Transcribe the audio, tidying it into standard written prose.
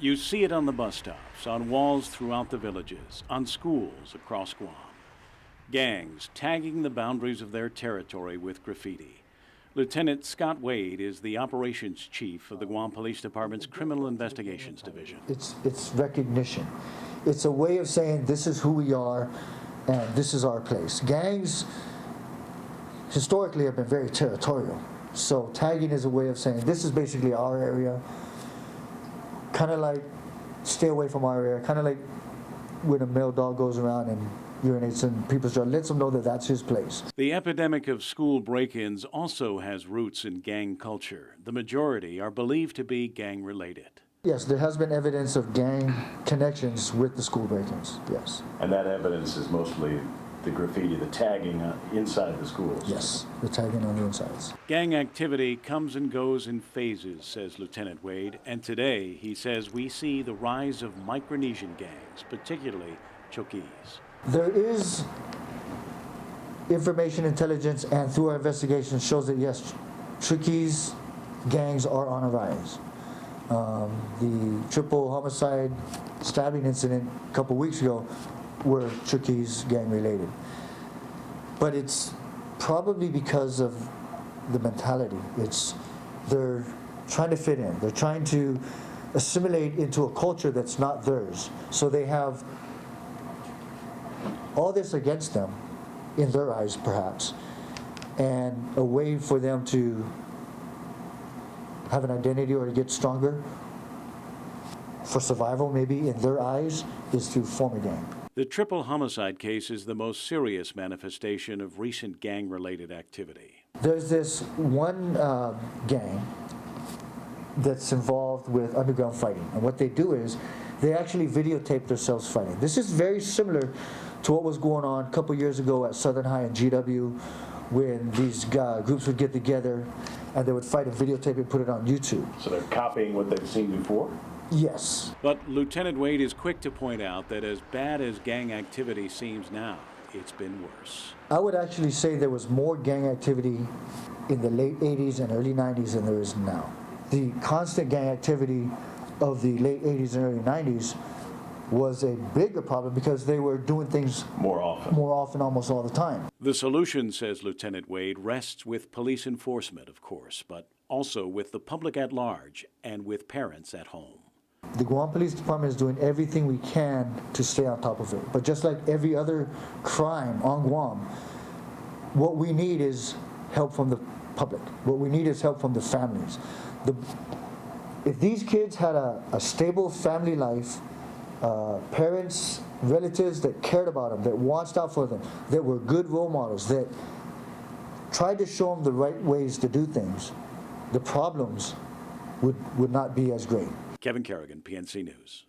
You see it on the bus stops, on walls throughout the villages, on schools across Guam. Gangs tagging the boundaries of their territory with graffiti. Lieutenant Scott Wade is the operations chief of the Guam Police Department's Criminal Investigations Division. It's recognition. It's a way of saying this is who we are and this is our place. Gangs historically have been very territorial. So tagging is a way of saying this is basically our area. Kind of like stay away from our area. Kind of like when a male dog goes around and urinates in people's yard, lets them know that that's his place. The epidemic of school break-ins also has roots in gang culture. The majority are believed to be gang-related. Yes, there has been evidence of gang connections with the school break-ins, yes. And that evidence is mostly the graffiti, the tagging inside the schools? Yes, the tagging on the insides. Gang activity comes and goes in phases, says Lieutenant Wade, and today he says we see the rise of Micronesian gangs, particularly Chokis. There is information intelligence, and through our investigation shows that yes, Chokis gangs are on a rise. The triple homicide stabbing incident a couple weeks ago were Chokis gang related. But it's probably because of the mentality. They're trying to fit in. They're trying to assimilate into a culture that's not theirs. So they have all this against them, in their eyes perhaps, and a way for them to have an identity or to get stronger for survival maybe in their eyes is to form a gang. The triple homicide case is the most serious manifestation of recent gang-related activity. There's this one gang that's involved with underground fighting, and what they do is they actually videotape themselves fighting. This is very similar to what was going on a couple years ago at Southern High and GW, when these groups would get together and they would fight and videotape and put it on YouTube. So they're copying what they've seen before? Yes. But Lieutenant Wade is quick to point out that as bad as gang activity seems now, it's been worse. I would actually say there was more gang activity in the late 80s and early 90s than there is now. The constant gang activity of the late 80s and early 90s was a bigger problem because they were doing things more often, almost all the time. The solution, says Lieutenant Wade, rests with police enforcement, of course, but also with the public at large and with parents at home. The Guam Police Department is doing everything we can to stay on top of it. But just like every other crime on Guam, what we need is help from the public. What we need is help from the families. If these kids had a stable family life, parents, relatives that cared about them, that watched out for them, that were good role models, that tried to show them the right ways to do things, the problems would not be as great. Kevin Kerrigan, PNC News.